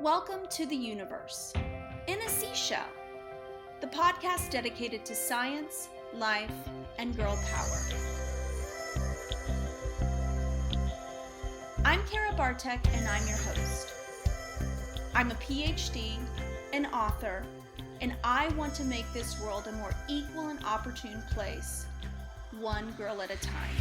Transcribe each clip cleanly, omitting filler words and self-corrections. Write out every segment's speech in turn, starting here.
Welcome to the universe in a seashell, the podcast dedicated to science, life, and girl power. I'm carabartek and I'm your host. I'm a PhD, an author, and I want to make this world a more equal and opportune place, one girl at a time.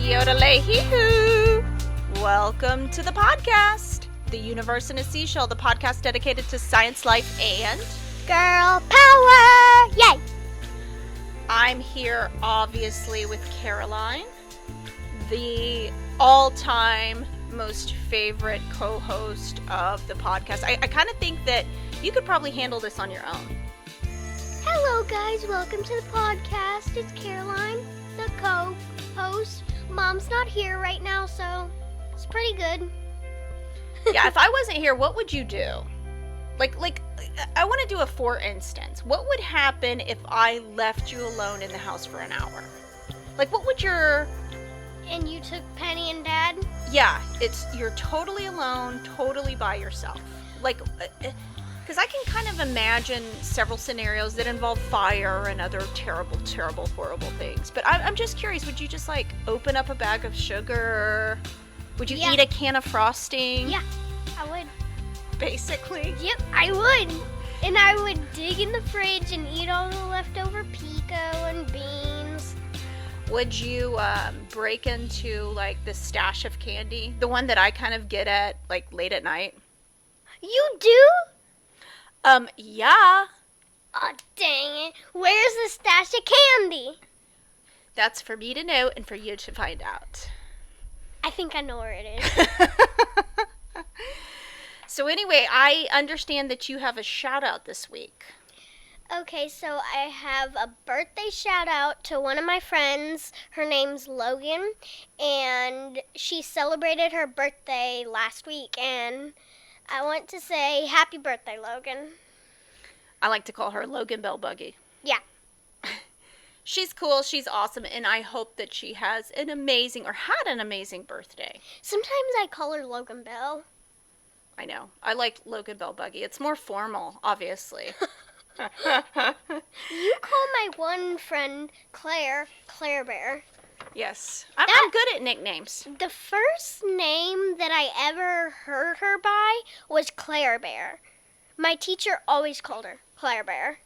Yodelay-hee-hoo! Welcome to the podcast, The Universe in a Seashell, the podcast dedicated to science, life, and girl power! Yay! I'm here, obviously, with Caroline, the all-time most favorite co-host of the podcast. I kind of think that you could probably handle this on your own. Hello, guys. Welcome to the podcast. It's Caroline, the co-host. Mom's not here right now, so it's pretty good. Yeah, if I wasn't here, what would you do? Like, I want to do a for instance. What would happen if I left you alone in the house for an hour? Like, what would your... And you took Penny and Dad? Yeah, you're totally alone, totally by yourself. Like, because I can kind of imagine several scenarios that involve fire and other terrible, terrible, horrible things. But I'm just curious, would you just, like, open up a bag of sugar? Would you eat a can of frosting? Yeah, I would. Basically? Yep, I would. And I would dig in the fridge and eat all the leftover pico and beans. Would you break into, like, the stash of candy? The one that I kind of get at, like, late at night? You do? Yeah. Oh, dang it. Where's the stash of candy? That's for me to know and for you to find out. I think I know where it is. So anyway, I understand that you have a shout out this week. Okay, so I have a birthday shout out to one of my friends. Her name's Logan, and she celebrated her birthday last week, and I want to say happy birthday, Logan. I like to call her Logan Bell Buggy. Yeah. She's cool, she's awesome, and I hope that she has an amazing, or had an amazing birthday. Sometimes I call her Logan Bell. I know. I like Logan Bell Buggy. It's more formal, obviously. You call my one friend Claire Bear. Yes. I'm good at nicknames. The first name that I ever heard her by was Claire Bear. My teacher always called her Claire Bear.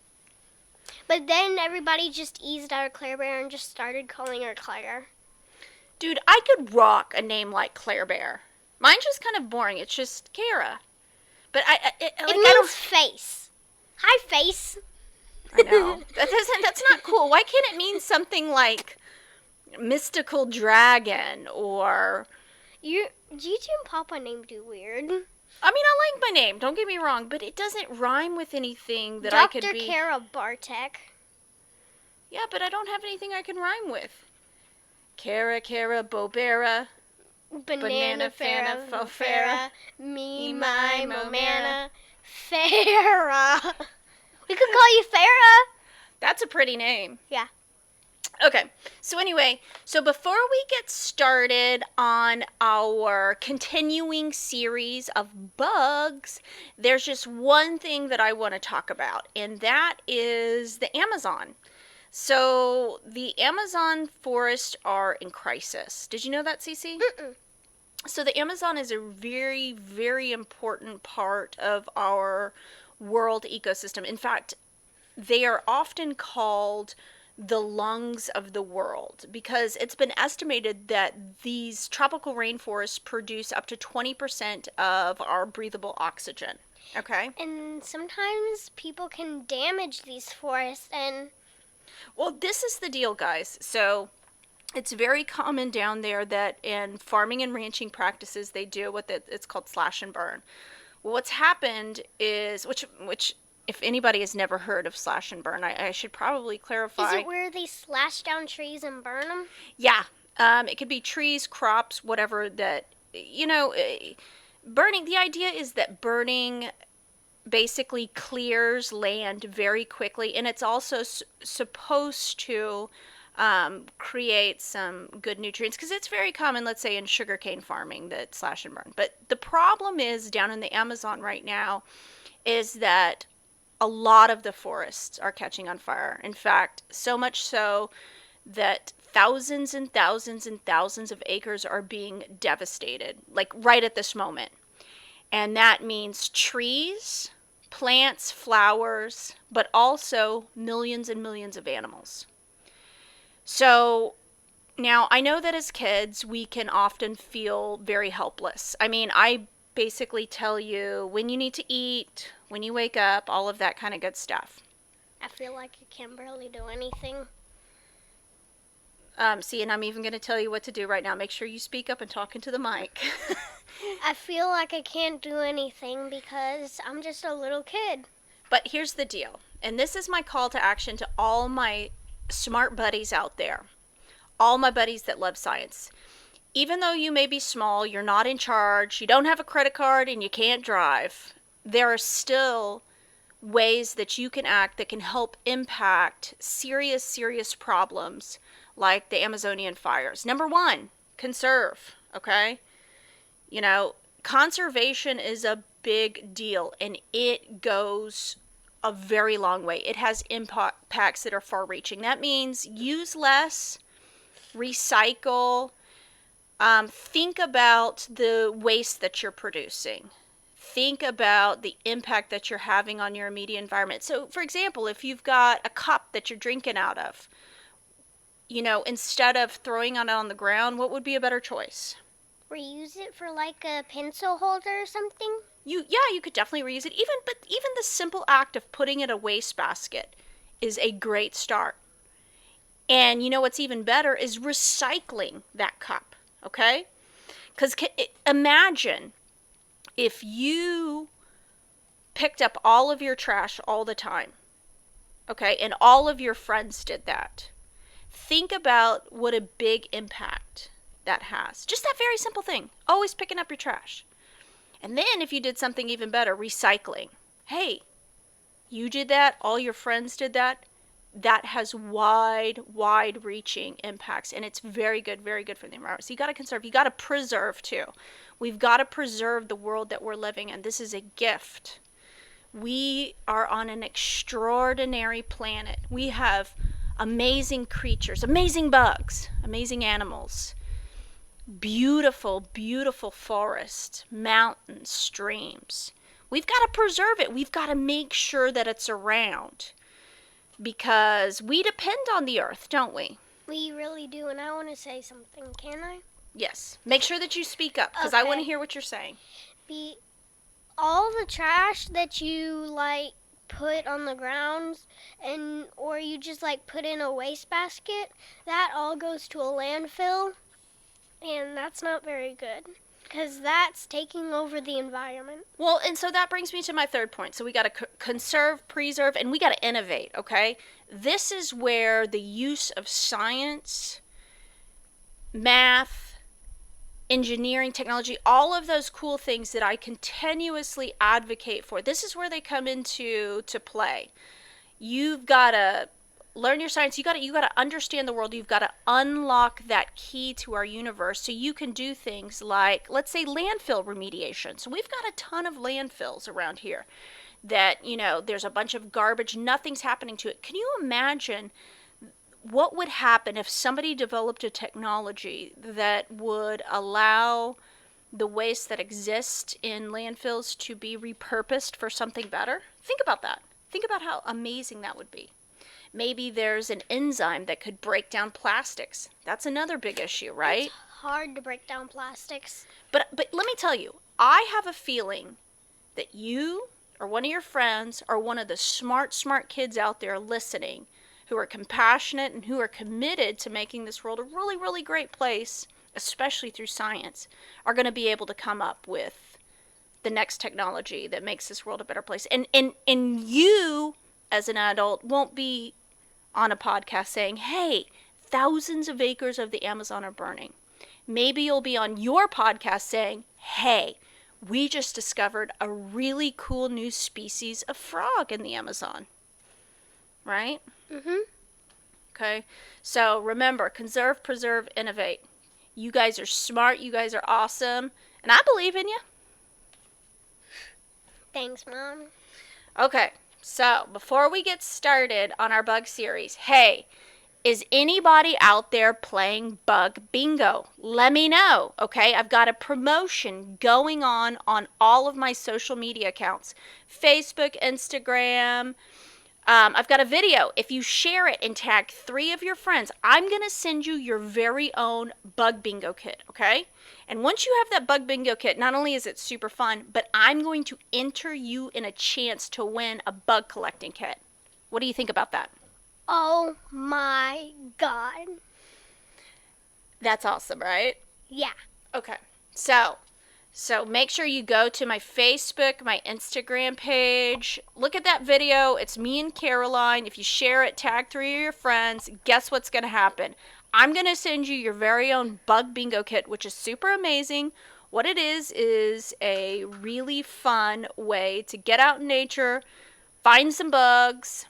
But then everybody just eased out of Claire Bear and just started calling her Claire. Dude, I could rock a name like Claire Bear. Mine's just kind of boring. It's just Kara. But it means face. Hi, face. I know. That's not cool. Why can't it mean something like mystical dragon or... Gigi and Papa named you weird. I mean, I like my name, don't get me wrong, but it doesn't rhyme with anything that I could be... Dr. carabartek. Yeah, but I don't have anything I can rhyme with. Cara, Bobera. Banana, Farah, Fo, Farah. Me, my, Momana. Farah. We could call you Farah. That's a pretty name. Yeah. Okay, so anyway, before we get started on our continuing series of bugs, there's just one thing that I want to talk about, and that is the Amazon. So the Amazon forests are in crisis. Did you know that, Cece? Mm-mm. So the Amazon is a very, very important part of our world ecosystem. In fact, they are often called the lungs of the world because it's been estimated that these tropical rainforests produce up to 20% of our breathable oxygen. Okay? And sometimes people can damage these forests and... Well, this is the deal, guys. So it's very common down there that in farming and ranching practices, they do what it's called slash and burn. Well, what's happened is, which if anybody has never heard of slash and burn, I should probably clarify. Is it where they slash down trees and burn them? Yeah. It could be trees, crops, whatever that, Burning, the idea is that burning basically clears land very quickly, and it's also supposed to create some good nutrients, because it's very common, let's say in sugarcane farming, that slash and burn. But the problem is down in the Amazon right now is that a lot of the forests are catching on fire. In fact, so much so that thousands and thousands and thousands of acres are being devastated, like right at this moment. And that means trees, plants, flowers, but also millions and millions of animals. So now I know that as kids, we can often feel very helpless. I mean, I basically tell you when you need to eat, when you wake up, all of that kind of good stuff. I feel like I can barely do anything. See, and I'm even going to tell you what to do right now. Make sure you speak up and talk into the mic. I feel like I can't do anything because I'm just a little kid. But here's the deal, and this is my call to action to all my smart buddies out there, all my buddies that love science. Even though you may be small, you're not in charge, you don't have a credit card, and you can't drive, there are still ways that you can act that can help impact serious, serious problems like the Amazonian fires. Number one, conserve, okay? You know, conservation is a big deal, and it goes a very long way. It has impacts that are far reaching. That means use less, recycle, think about the waste that you're producing. Think about the impact that you're having on your immediate environment. So, for example, if you've got a cup that you're drinking out of, you know, instead of throwing it on the ground, what would be a better choice? Reuse it for like a pencil holder or something? You could definitely reuse it. But even the simple act of putting it in a wastebasket is a great start. And you know what's even better is recycling that cup, okay? Because imagine if you picked up all of your trash all the time, okay, and all of your friends did that. Think about what a big impact that has. Just that very simple thing, always picking up your trash. And then if you did something even better, recycling. Hey, you did that, all your friends did that. That has wide reaching impacts, and it's very good for the environment. So you got to conserve, you got to preserve too. We've got to preserve the world that we're living in. This is a gift. We are on an extraordinary planet. We have amazing creatures, amazing bugs, amazing animals, beautiful forests, mountains, streams. We've got to preserve it. We've got to make sure that it's around, because we depend on the earth, don't we? We really do, and I want to say something, can I? Yes. Make sure that you speak up, because I want to hear what you're saying. All the trash that you like put on the ground or you just like put in a wastebasket, that all goes to a landfill, and that's not very good, because that's taking over the environment. Well, and so that brings me to my third point. So we got to conserve, preserve, and we got to innovate, okay? This is where the use of science, math, engineering, technology, all of those cool things that I continuously advocate for, this is where they come into play. You've got to learn your science. You got to understand the world. You've got to unlock that key to our universe so you can do things like, let's say, landfill remediation. So we've got a ton of landfills around here that, you know, there's a bunch of garbage, nothing's happening to it. Can you imagine what would happen if somebody developed a technology that would allow the waste that exists in landfills to be repurposed for something better? Think about that. Think about how amazing that would be. Maybe there's an enzyme that could break down plastics. That's another big issue, right? It's hard to break down plastics. But let me tell you, I have a feeling that you or one of your friends or one of the smart kids out there listening who are compassionate and who are committed to making this world a really great place, especially through science, are going to be able to come up with the next technology that makes this world a better place. And you, as an adult, won't be on a podcast saying, hey, thousands of acres of the Amazon are burning. Maybe you'll be on your podcast saying, hey, we just discovered a really cool new species of frog in the Amazon, right? Mhm. Okay, so remember, conserve, preserve, innovate. You guys are smart, you guys are awesome, and I believe in you. Thanks, Mom. Okay, so before we get started on our bug series, hey, is anybody out there playing bug bingo? Let me know, okay? I've got a promotion going on all of my social media accounts, Facebook, Instagram. I've got a video. If you share it and tag 3 of your friends, I'm going to send you your very own bug bingo kit, okay? And once you have that bug bingo kit, not only is it super fun, but I'm going to enter you in a chance to win a bug collecting kit. What do you think about that? Oh my God. That's awesome, right? Yeah. Okay. So make sure you go to my Facebook, my Instagram page. Look at that video. It's me and Caroline. If you share it, tag 3 of your friends, guess what's going to happen? I'm going to send you your very own bug bingo kit, which is super amazing. What it is a really fun way to get out in nature, find some bugs,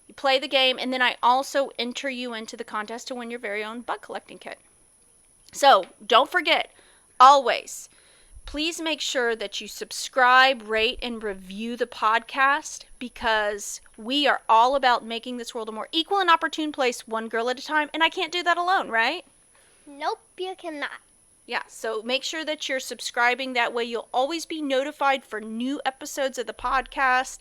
you play the game, and then I also enter you into the contest to win your very own bug collecting kit. So don't forget, always, please make sure that you subscribe, rate, and review the podcast because we are all about making this world a more equal and opportune place, one girl at a time, and I can't do that alone, right? Nope, you cannot. Yeah, so make sure that you're subscribing. That way you'll always be notified for new episodes of the podcast,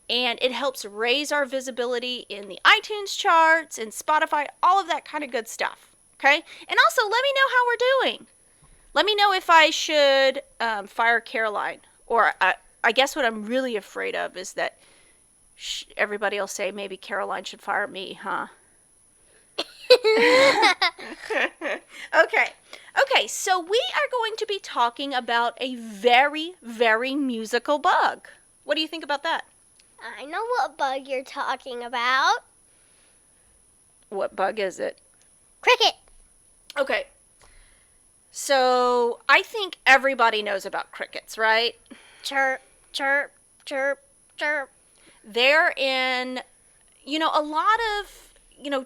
and it helps raise our visibility in the iTunes charts and Spotify, all of that kind of good stuff, okay? And also, let me know how we're doing. Let me know if I should fire Caroline. Or I guess what I'm really afraid of is that everybody will say maybe Caroline should fire me, huh? Okay. Okay, so we are going to be talking about a very, very musical bug. What do you think about that? I know what bug you're talking about. What bug is it? Cricket. Okay. So, I think everybody knows about crickets, right? Chirp, chirp, chirp, chirp. They're in, a lot of,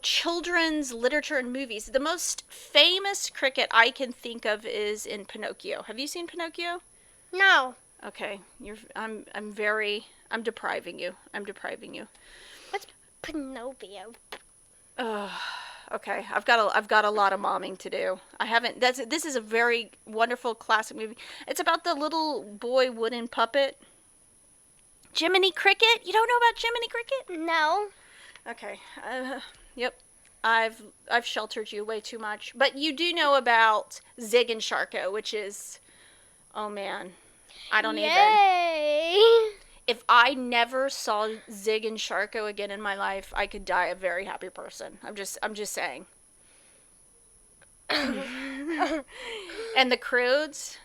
children's literature and movies. The most famous cricket I can think of is in Pinocchio. Have you seen Pinocchio? No. Okay, I'm depriving you. I'm depriving you. What's Pinocchio? Okay, I've got a lot of momming to do. This is a very wonderful classic movie. It's about the little boy wooden puppet. Jiminy Cricket? You don't know about Jiminy Cricket? No. Okay. Yep. I've sheltered you way too much. But you do know about Zig and Sharko, which is, oh man, I don't even. Yay! If I never saw Zig and Sharko again in my life, I could die a very happy person. I'm just saying. And the Croods.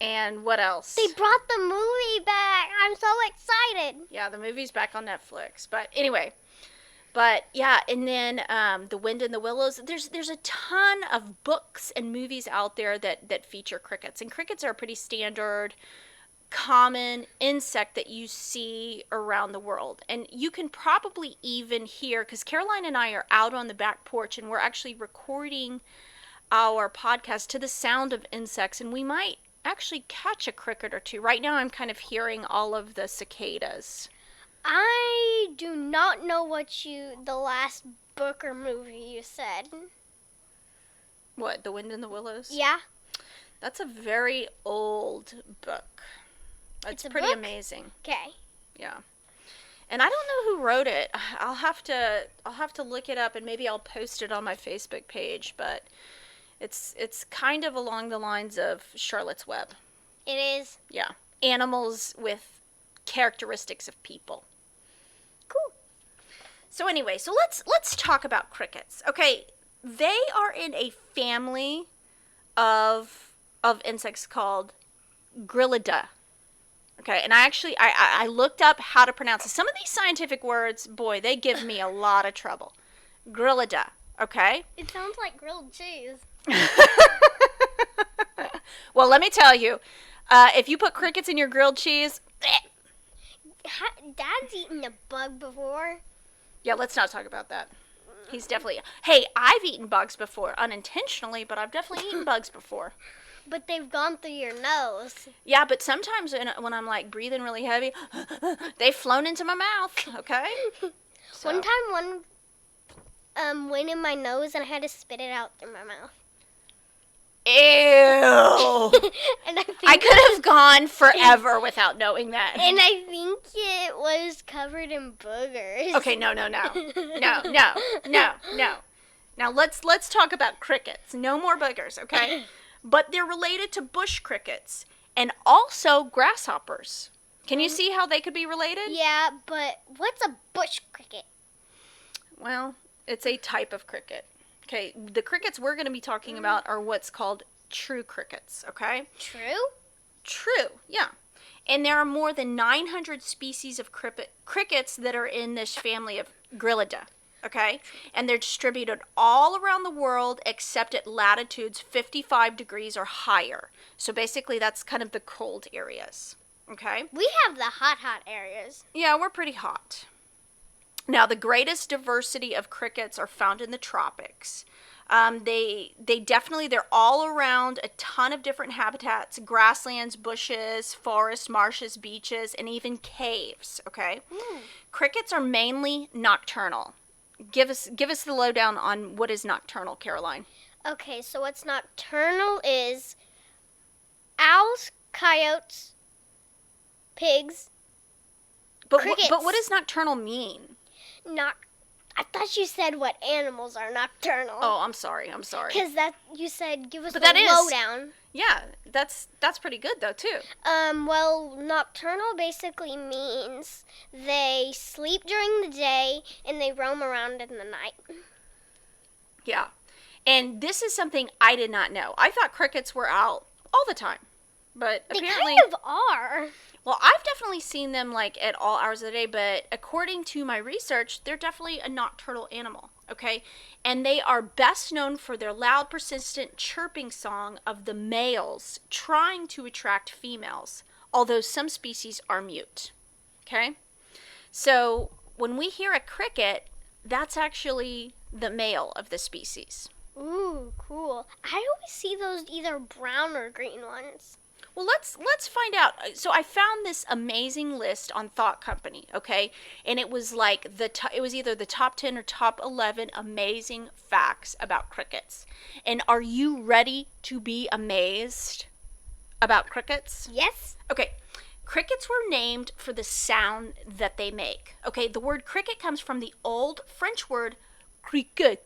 And what else? They brought the movie back. I'm so excited. Yeah, the movie's back on Netflix. But anyway, yeah, and then The Wind in the Willows. There's a ton of books and movies out there that feature crickets. And crickets are a pretty standard, common insect that you see around the world. And you can probably even hear, because Caroline and I are out on the back porch and we're actually recording our podcast to the sound of insects, and we might actually catch a cricket or two. Right now I'm kind of hearing all of the cicadas. I do not know the last book or movie you said. What, The Wind in the Willows? Yeah. That's a very old book. It's pretty book? amazing. Okay. Yeah. And I don't know who wrote it. I'll have to look it up, and maybe I'll post it on my Facebook page, but it's kind of along the lines of Charlotte's Web. It is. Yeah. Animals with characteristics of people. Cool. So anyway, let's talk about crickets. Okay, they are in a family of insects called Grillida. Okay, and I looked up how to pronounce it. Some of these scientific words, boy, they give me a lot of trouble. Grillida, okay? It sounds like grilled cheese. Well, let me tell you, if you put crickets in your grilled cheese, Dad's eaten a bug before. yeah, let's not talk about that. He's definitely. Hey, I've eaten bugs before, unintentionally, but I've definitely eaten bugs before. But they've gone through your nose. Yeah, but sometimes when I'm like breathing really heavy, they've flown into my mouth. Okay. So. One time, went in my nose and I had to spit it out through my mouth. Ew. And I could have gone forever without knowing that. And I think it was covered in boogers. Okay, no. Now let's talk about crickets. No more boogers, okay? But they're related to bush crickets and also grasshoppers. Can you see how they could be related? Yeah, but what's a bush cricket? Well, it's a type of cricket. Okay, the crickets we're going to be talking about are what's called true crickets, okay? True? True, yeah. And there are more than 900 species of crickets that are in this family of Grillida, okay? And they're distributed all around the world except at latitudes 55 degrees or higher. So basically that's kind of the cold areas, okay? We have the hot areas. Yeah, we're pretty hot. Now, the greatest diversity of crickets are found in the tropics. They're all around a ton of different habitats, grasslands, bushes, forests, marshes, beaches, and even caves, okay? Crickets are mainly nocturnal. Give us the lowdown on what is nocturnal, Caroline. Okay, so what's nocturnal is owls, coyotes, pigs, crickets. But what does nocturnal mean? I thought you said what animals are nocturnal. Oh, I'm sorry. Because you said give us the lowdown. Yeah, that's pretty good though too. Well, nocturnal basically means they sleep during the day and they roam around in the night. Yeah, and this is something I did not know. I thought crickets were out all the time, but apparently they kind of are. Well, I've definitely seen them like at all hours of the day, but according to my research, they're definitely a nocturnal animal, okay? And they are best known for their loud, persistent chirping song of the males trying to attract females, although some species are mute, okay? So when we hear a cricket, that's actually the male of the species. Ooh, cool. I always see those either brown or green ones. Well, let's find out. So I found this amazing list on Thought Company, okay? And it was like it was either the top 10 or top 11 amazing facts about crickets. And are you ready to be amazed about crickets? Yes. Okay. Crickets were named for the sound that they make. Okay, the word cricket comes from the old French word cricket.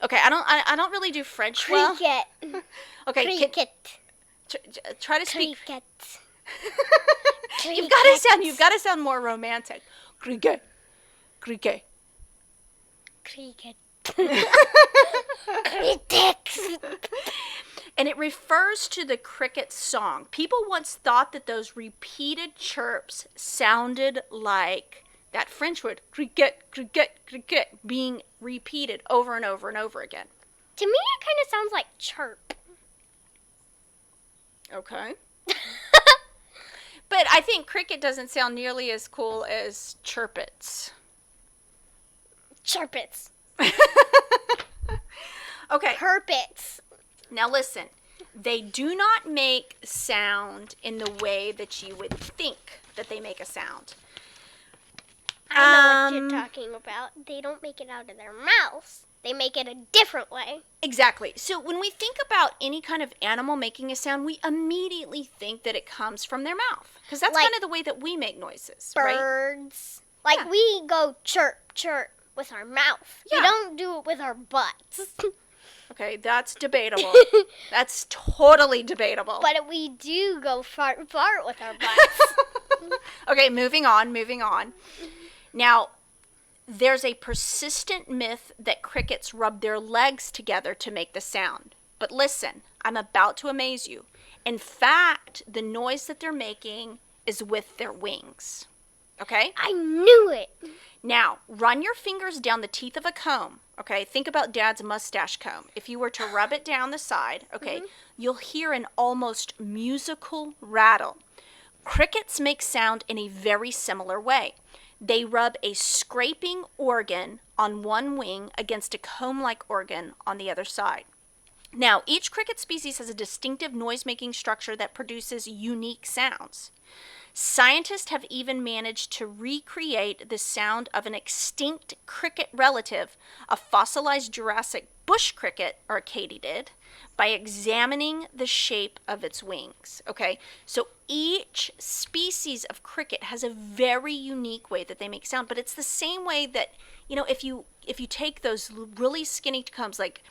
Okay, I don't really do French well. Cricket. Okay, cricket. Try to speak. Cricket. You've got to sound more romantic. Cricket. Cricket. Cricket. Cricket. And it refers to the cricket song. People once thought that those repeated chirps sounded like that French word cricket, cricket, cricket being repeated over and over and over again. To me, it kind of sounds like chirp. Okay. But I think cricket doesn't sound nearly as cool as chirpits. Chirpits. Okay. Chirpits. Now listen. They do not make sound in the way that you would think that they make a sound. I know what you're talking about. They don't make it out of their mouths. They make it a different way. Exactly. So when we think about any kind of animal making a sound, we immediately think that it comes from their mouth. Because that's kind of the way that we make noises, birds. Right? Like we go chirp, chirp with our mouth. Yeah. We don't do it with our butts. Okay, that's debatable. That's totally debatable. But we do go fart with our butts. Okay, moving on. Now, there's a persistent myth that crickets rub their legs together to make the sound. But listen, I'm about to amaze you. In fact, the noise that they're making is with their wings. Okay? I knew it. Now, run your fingers down the teeth of a comb. Okay? Think about Dad's mustache comb. If you were to rub it down the side, okay, you'll hear an almost musical rattle. Crickets make sound in a very similar way. They rub a scraping organ on one wing against a comb-like organ on the other side. Now, each cricket species has a distinctive noise-making structure that produces unique sounds. Scientists have even managed to recreate the sound of an extinct cricket relative, a fossilized Jurassic bush cricket, or a katydid, by examining the shape of its wings. Okay, so each species of cricket has a very unique way that they make sound, but it's the same way that, if you take those really skinny combs, like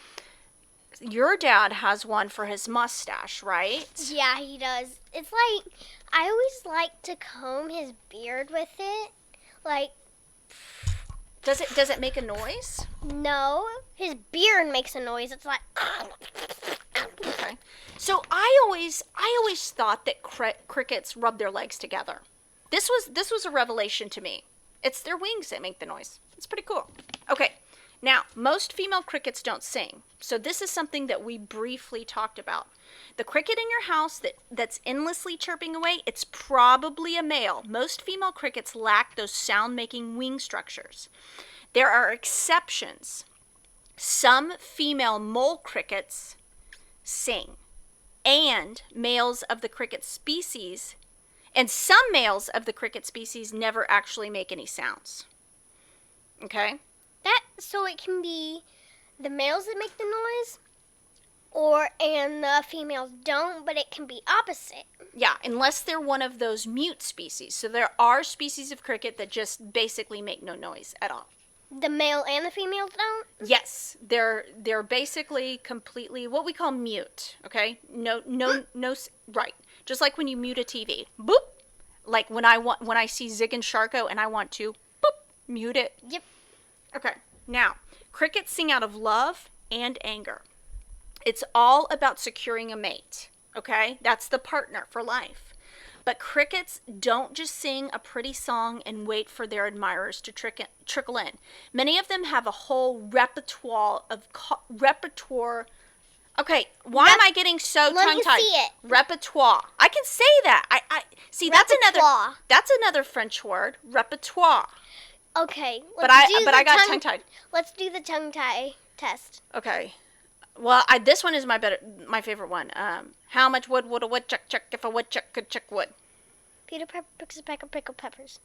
your dad has one for his mustache, right? Yeah, he does. It's like, I always like to comb his beard with it. Like, Does it make a noise? no, his beard makes a noise. It's like, Okay. So I always thought that crickets rub their legs together. This was a revelation to me. It's their wings that make the noise. It's pretty cool. Okay. Now, most female crickets don't sing. So this is something that we briefly talked about. The cricket in your house that's endlessly chirping away, it's probably a male. Most female crickets lack those sound-making wing structures. There are exceptions. Some female mole crickets sing, and males of the cricket species, and some males of the cricket species never actually make any sounds. Okay? so it can be the males that make the noise, and the females don't, but it can be opposite. Yeah, unless they're one of those mute species. So there are species of cricket that just basically make no noise at all. The male and the females don't? Yes, they're basically completely what we call mute. Okay, no, right. Just like when you mute a TV, boop. Like when I see Zig and Sharko and I want to boop mute it. Yep. Okay. Now, crickets sing out of love and anger. It's all about securing a mate. Okay, that's the partner for life. But crickets don't just sing a pretty song and wait for their admirers to trickle in. Many of them have a whole repertoire. Okay, why am I getting so tongue-tied? Let me see it. Repertoire. I can say that. I see. Repertoire. That's another French word. Repertoire. Okay. But I got tongue-tied. Let's do the tongue tie test. Okay. Well, this one is my favorite one. How much wood would a woodchuck chuck if a woodchuck could chuck wood? Peter Pepper picks a peck of pickled peppers.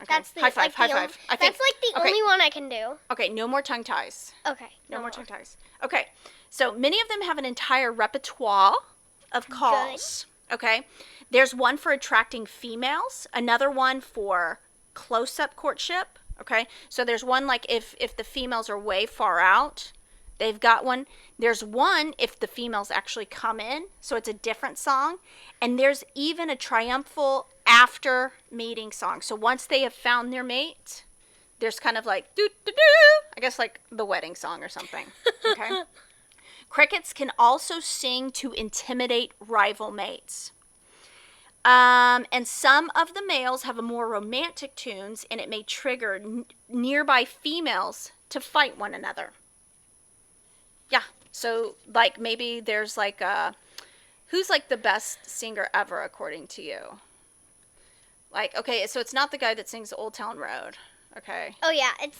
Okay. High five. That's like the only one I can do. Okay, no more tongue ties. Okay. No more tongue ties. Okay, so many of them have an entire repertoire of calls. Good. Okay, there's one for attracting females, another one for close-up courtship. Okay, so there's one like if the females are way far out, they've got one. There's one if the females actually come in, so it's a different song. And there's even a triumphal after mating song. So once they have found their mate, there's kind of like I guess like the wedding song or something. Okay. Crickets can also sing to intimidate rival mates. And some of the males have a more romantic tunes, and it may trigger nearby females to fight one another. Yeah, so like maybe there's like who's like the best singer ever according to you? Like, okay, so it's not the guy that sings Old Town Road, okay? Oh yeah, it's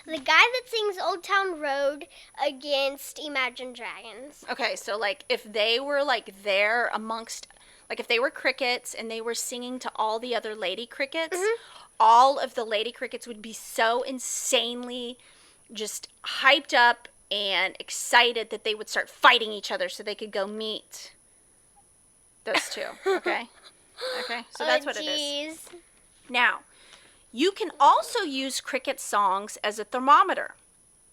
the guy that sings Old Town Road against Imagine Dragons. Okay, so like if they were like there amongst, like if they were crickets and they were singing to all the other lady crickets, all of the lady crickets would be so insanely just hyped up and excited that they would start fighting each other so they could go meet those two. Okay? Okay, so that's what it is. Now, you can also use cricket songs as a thermometer.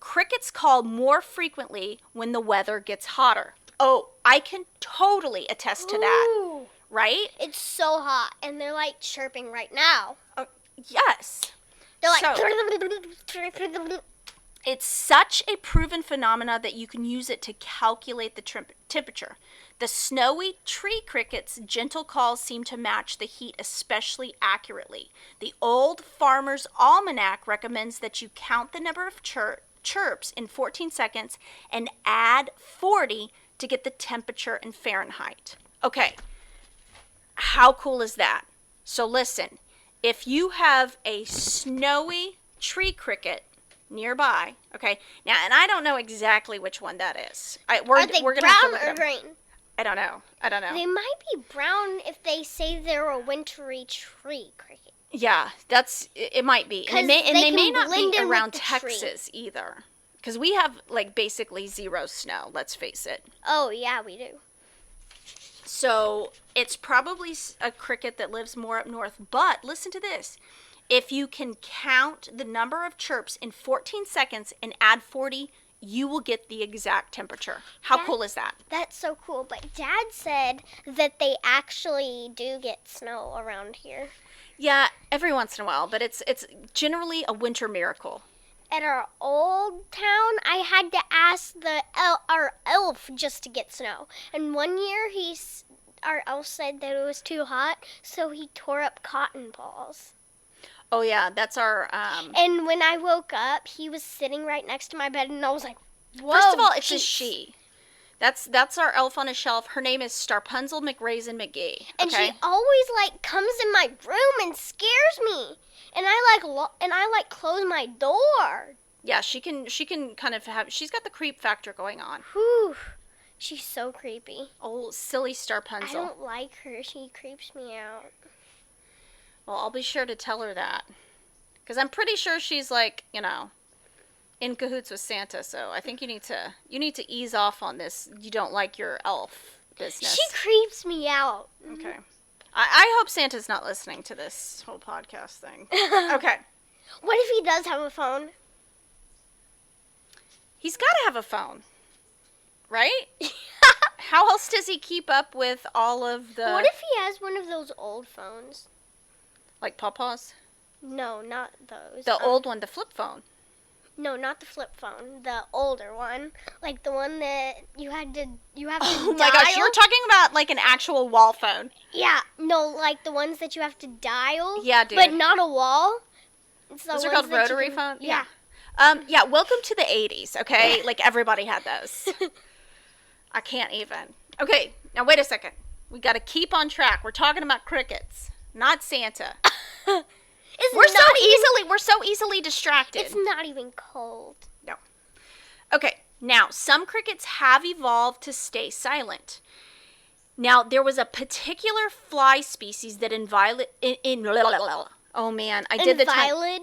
Crickets call more frequently when the weather gets hotter. Oh, I can totally attest to that. Right? It's so hot, and they're like chirping right now. Yes. They're like... So, it's such a proven phenomena that you can use it to calculate the temperature. The snowy tree cricket's gentle calls seem to match the heat especially accurately. The Old Farmer's Almanac recommends that you count the number of chirps in 14 seconds and add 40 to get the temperature in Fahrenheit. Okay, how cool is that? So listen, if you have a snowy tree cricket nearby, okay, now, and I don't know exactly which one that is. Are they we're gonna brown have to look or at green? I don't know. They might be brown if they say they're a wintry tree cricket. Yeah, it might be. And they may not be around Texas either. Because we have, like, basically zero snow, let's face it. Oh, yeah, we do. So it's probably a cricket that lives more up north. But listen to this. If you can count the number of chirps in 14 seconds and add 40, you will get the exact temperature. How cool is that? That's so cool. But Dad said that they actually do get snow around here. Yeah, every once in a while, but it's generally a winter miracle. At our old town, I had to ask our elf just to get snow. And one year, our elf said that it was too hot, so he tore up cotton balls. Oh, yeah, that's our... And when I woke up, he was sitting right next to my bed, and I was like, whoa, First of all, it's a she. That's our elf on a shelf. Her name is Starpunzel McRaisin McGee. Okay? And she always, comes in my room and scares me. And I close my door. Yeah, she can kind of she's got the creep factor going on. Whew. She's so creepy. Oh, silly Starpunzel. I don't like her. She creeps me out. Well, I'll be sure to tell her that. Because I'm pretty sure she's in cahoots with Santa, so I think you need to ease off on this. You don't like your elf business. She creeps me out. Okay. I hope Santa's not listening to this whole podcast thing. Okay. What if he does have a phone? He's got to have a phone, right? How else does he keep up with all of the... What if he has one of those old phones? Like Pawpaw's? No, not those. The old one, the flip phone. No, not the flip phone. The older one. Like the one that you have to Oh my gosh, you're talking about like an actual wall phone. Yeah, no, like the ones that you have to dial. Yeah, dude. But not a wall. Those are called rotary phones? Yeah. Yeah, welcome to the 80s, okay? Like everybody had those. I can't even. Okay, now wait a second. We got to keep on track. We're talking about crickets, not Santa. We're so easily distracted. It's not even cold. No. Okay, now some crickets have evolved to stay silent. Now there was a particular fly species that oh man, I did the time.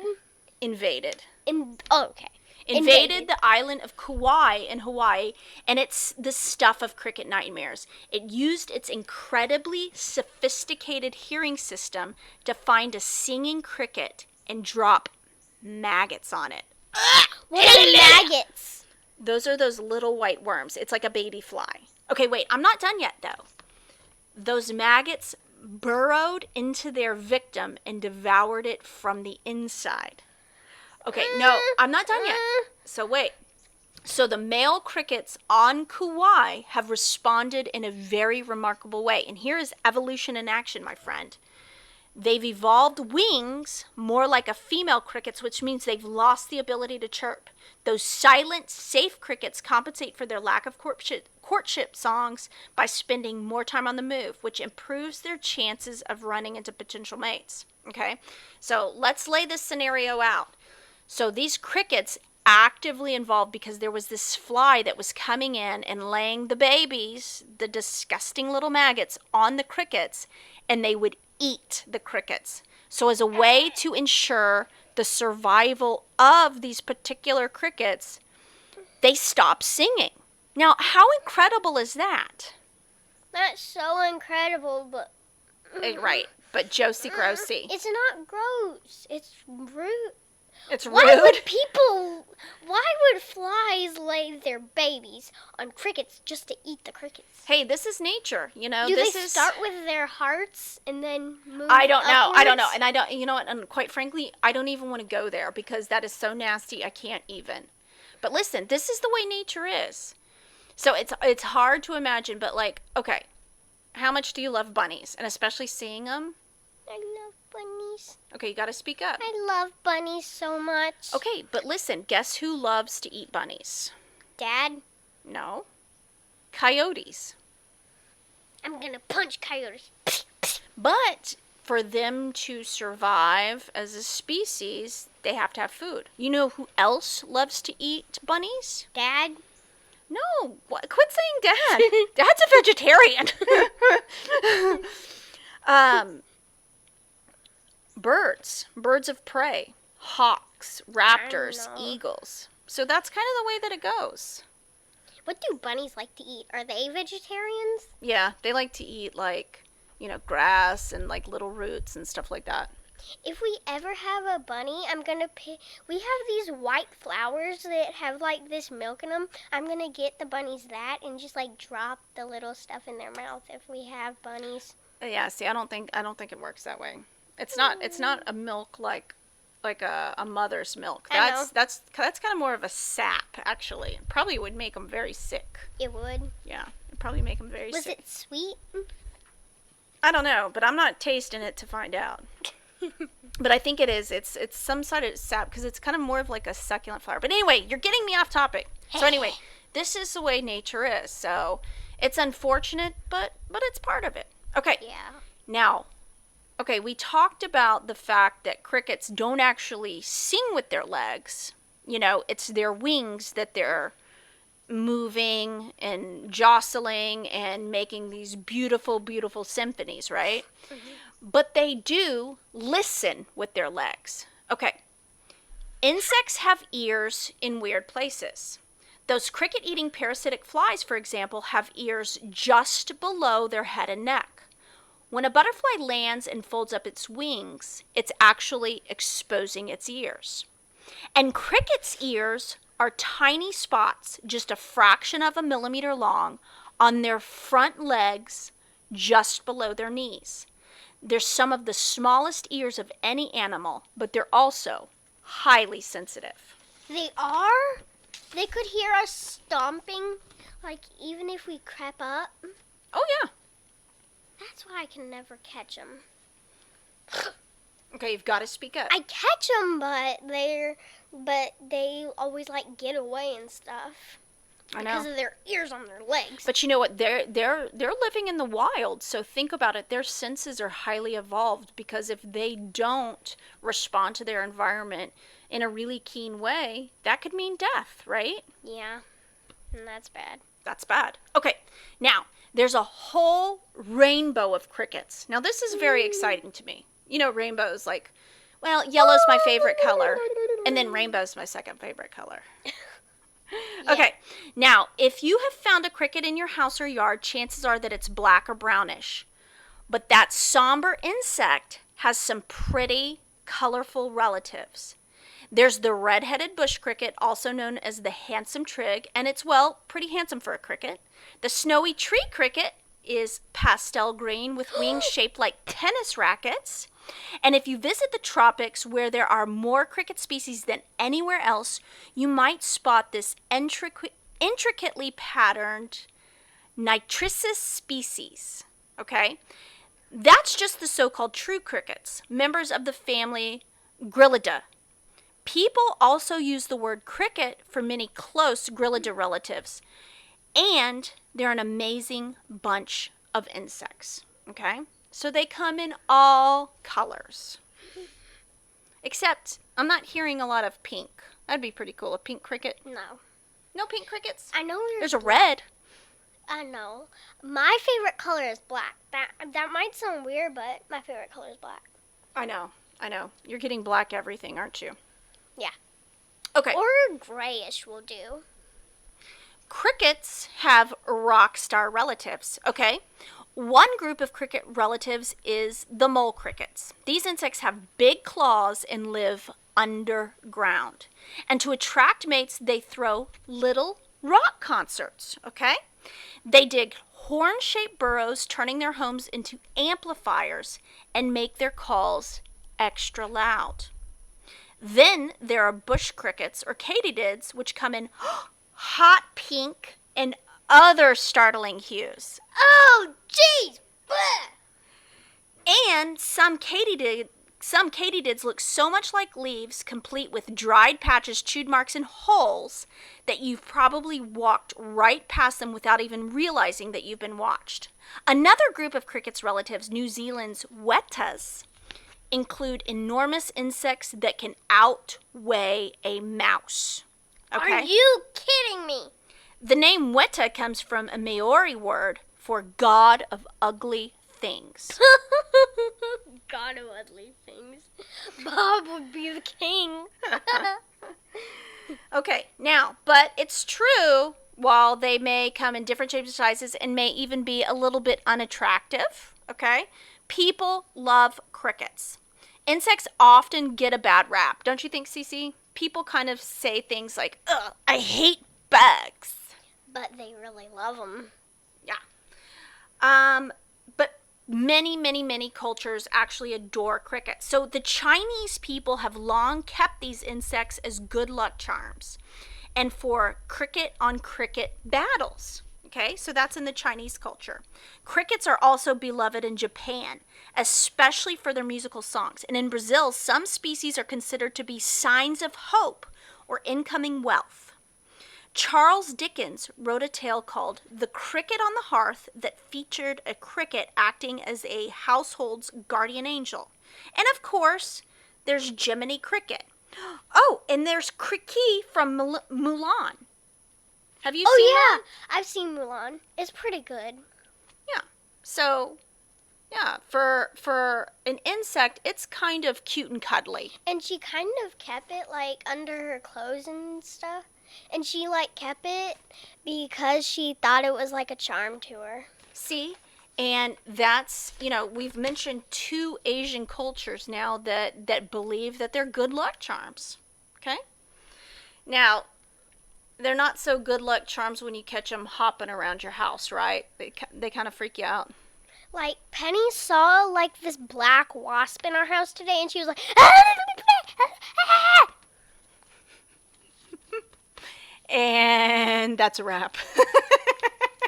Invaded. Okay. Invaded the island of Kauai in Hawaii, and it's the stuff of cricket nightmares. It used its incredibly sophisticated hearing system to find a singing cricket and drop maggots on it. What are maggots? Those are those little white worms. It's like a baby fly. Okay, wait, I'm not done yet, though. Those maggots burrowed into their victim and devoured it from the inside. Okay, no, I'm not done yet. So wait. So the male crickets on Kauai have responded in a very remarkable way. And here is evolution in action, my friend. They've evolved wings more like a female cricket's, which means they've lost the ability to chirp. Those silent, safe crickets compensate for their lack of courtship songs by spending more time on the move, which improves their chances of running into potential mates. Okay, so let's lay this scenario out. So these crickets actively involved because there was this fly that was coming in and laying the babies, the disgusting little maggots, on the crickets, and they would eat the crickets. So as a way to ensure the survival of these particular crickets, they stopped singing. Now, how incredible is that? That's so incredible, but... Right, but Josie Grossy. It's not gross. It's rude. It's rude. Why would flies lay their babies on crickets just to eat the crickets? Hey, this is nature, you know. Do they start with their hearts and then move I don't know. upwards? I don't know. And I don't, you know what, and quite frankly, I don't even want to go there because that is so nasty, I can't even. But listen, this is the way nature is. So it's hard to imagine, but like, okay, how much do you love bunnies, and especially seeing them? I love bunnies. Okay, you got to speak up. I love bunnies so much. Okay, but listen, guess who loves to eat bunnies? Dad, No, coyotes. I'm gonna punch coyotes. But for them to survive as a species, they have to have food. You know who else loves to eat bunnies? Dad, No, quit saying dad. Dad's a vegetarian. um, birds of prey, hawks, raptors, know. eagles. So that's kind of the way that it goes. what do bunnies like to eat? Are they vegetarians? Yeah, they like to eat like, grass and like little roots and stuff like that. If we ever have a bunny, I'm gonna pay. We have these white flowers that have like this milk in them. I'm gonna get the bunnies that and just like drop the little stuff in their mouth if we have bunnies. Yeah, see, I don't think it works that way. It's not a milk like a mother's milk. I know. That's kind of more of a sap actually. It probably would make them very sick. It would. Yeah, it'd probably make them very Was sick. it sweet? I don't know, but I'm not tasting it to find out. But I think it is. It's some sort of sap because it's kind of more of like a succulent flower. But anyway, you're getting me off topic. So anyway, this is the way nature is. So it's unfortunate, but it's part of it. Okay. Yeah. Now, okay, we talked about the fact that crickets don't actually sing with their legs. It's their wings that they're moving and jostling and making these beautiful, beautiful symphonies, right? Mm-hmm. But they do listen with their legs. Okay. Insects have ears in weird places. Those cricket-eating parasitic flies, for example, have ears just below their head and neck. When a butterfly lands and folds up its wings, it's actually exposing its ears. And crickets' ears are tiny spots, just a fraction of a millimeter long, on their front legs just below their knees. They're some of the smallest ears of any animal, but they're also highly sensitive. They are? They could hear us stomping, like even if we crept up. Oh, yeah. That's why I can never catch them. Okay, you've got to speak up. I catch them, but they always like get away and stuff. I know. Because of their ears on their legs. But you know what? They're living in the wild, so think about it. Their senses are highly evolved because if they don't respond to their environment in a really keen way, that could mean death, right? Yeah, and that's bad. That's bad. Okay, now there's a whole rainbow of crickets. Now this is very exciting to me. Rainbows like, well, yellow's my favorite color, and then rainbow's my second favorite color. Yeah. Okay, now, if you have found a cricket in your house or yard, chances are that it's black or brownish. But that somber insect has some pretty colorful relatives. There's the red-headed bush cricket, also known as the handsome trig, and it's, well, pretty handsome for a cricket. The snowy tree cricket is pastel green with wings shaped like tennis rackets. And if you visit the tropics where there are more cricket species than anywhere else, you might spot this intricately patterned nitricis species. Okay? That's just the so-called true crickets, members of the family Gryllida. People also use the word cricket for many close Gryllida relatives. And they're an amazing bunch of insects. Okay? So they come in all colors. Except, I'm not hearing a lot of pink. That'd be pretty cool, a pink cricket. No. No pink crickets? I know There's a red. I know. My favorite color is black. That might sound weird, but my favorite color is black. I know. You're getting black everything, aren't you? Yeah. Okay. Or grayish will do. Crickets have rock star relatives, okay? One group of cricket relatives is the mole crickets. These insects have big claws and live underground. And to attract mates, they throw little rock concerts, okay? They dig horn-shaped burrows, turning their homes into amplifiers and make their calls extra loud. Then there are bush crickets or katydids, which come in hot pink and other startling hues. Oh, jeez! And some katydids look so much like leaves, complete with dried patches, chewed marks, and holes, that you've probably walked right past them without even realizing that you've been watched. Another group of crickets' relatives, New Zealand's wettas, include enormous insects that can outweigh a mouse. Okay? Are you kidding me? The name weta comes from a Maori word for god of ugly things. God of ugly things. Bob would be the king. Okay, now, but it's true, while they may come in different shapes and sizes and may even be a little bit unattractive, okay, people love crickets. Insects often get a bad rap, don't you think, Cece? People kind of say things like, ugh, I hate bugs. But they really love them. Yeah. But many cultures actually adore crickets. So the Chinese people have long kept these insects as good luck charms and for cricket on cricket battles. Okay, so that's in the Chinese culture. Crickets are also beloved in Japan, especially for their musical songs. And in Brazil, some species are considered to be signs of hope or incoming wealth. Charles Dickens wrote a tale called The Cricket on the Hearth that featured a cricket acting as a household's guardian angel. And of course, there's Jiminy Cricket. Oh, and there's Cricket from Mulan. Have you seen that? I've seen Mulan. It's pretty good. Yeah. So, yeah, for an insect, it's kind of cute and cuddly. And she kind of kept it like under her clothes and stuff. And she like kept it because she thought it was like a charm to her. See? And that's, we've mentioned 2 Asian cultures now that believe that they're good luck charms. Okay? Now, they're not so good luck charms when you catch them hopping around your house, right? They kind of freak you out. Like Penny saw like this black wasp in our house today, and she was like, and that's a wrap.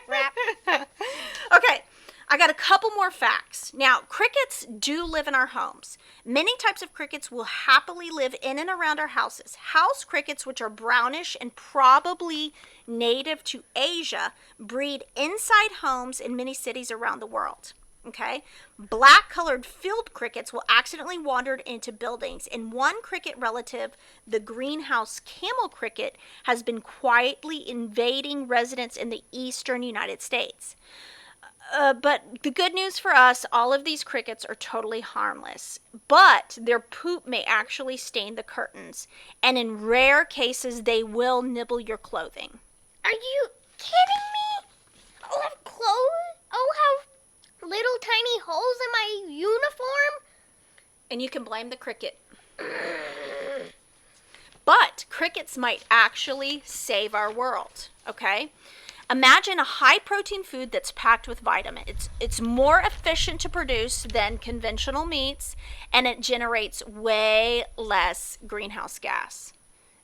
Wrap. Okay, I got a couple more facts. Now, crickets do live in our homes. Many types of crickets will happily live in and around our houses. House crickets, which are brownish and probably native to Asia, breed inside homes in many cities around the world. Okay, black-colored field crickets will accidentally wander into buildings, and one cricket relative, the greenhouse camel cricket, has been quietly invading residents in the eastern United States. But the good news for us, all of these crickets are totally harmless, but their poop may actually stain the curtains, and in rare cases, they will nibble your clothing. Are you kidding me? I'll have clothes? I'll have little tiny holes in my uniform? And you can blame the cricket. But crickets might actually save our world, okay? Imagine a high-protein food that's packed with vitamins. It's more efficient to produce than conventional meats, and it generates way less greenhouse gas.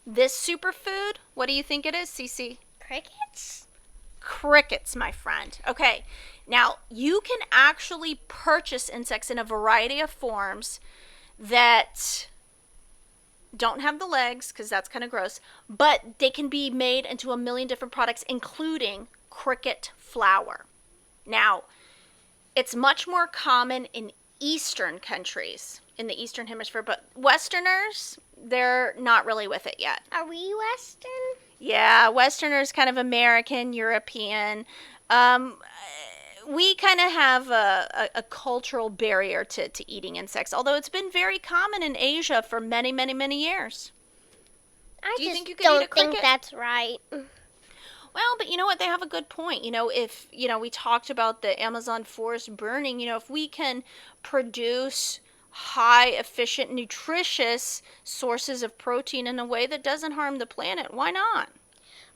This superfood, what do you think it is, Cece? Crickets? Crickets, my friend. Okay, now you can actually purchase insects in a variety of forms that don't have the legs, because that's kind of gross, but they can be made into a million different products, including cricket flour. Now, it's much more common in Eastern countries, in the Eastern Hemisphere, but Westerners, they're not really with it yet. Are we Western? Yeah, Westerners, kind of American, European. We kind of have a cultural barrier to eating insects, although it's been very common in Asia for many years. I Do you just think you could don't eat a cricket? think that's right. Well, but you know what? They have a good point. If, we talked about the Amazon forest burning, if we can produce high, efficient, nutritious sources of protein in a way that doesn't harm the planet, why not?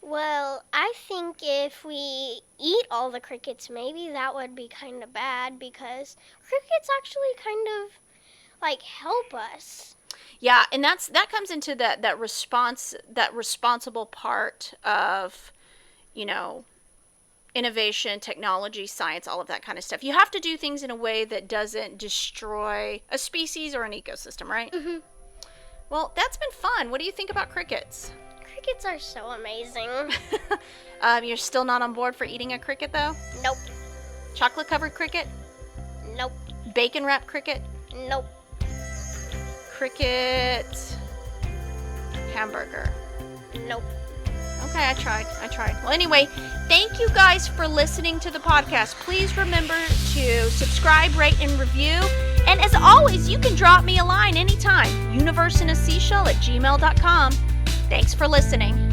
Well, I think if we eat all the crickets, maybe that would be kind of bad because crickets actually kind of like help us. Yeah, and that comes into that responsible part of, innovation, technology, science, all of that kind of stuff. You have to do things in a way that doesn't destroy a species or an ecosystem, right? Mm-hmm. Well, that's been fun. What do you think about crickets? Crickets are so amazing. You're still not on board for eating a cricket, though? Nope. Chocolate-covered cricket? Nope. Bacon-wrapped cricket? Nope. Cricket hamburger? Nope. Okay, I tried. Well, anyway, thank you guys for listening to the podcast. Please remember to subscribe, rate, and review. And as always, you can drop me a line anytime. universeinaseashell@gmail.com. Thanks for listening.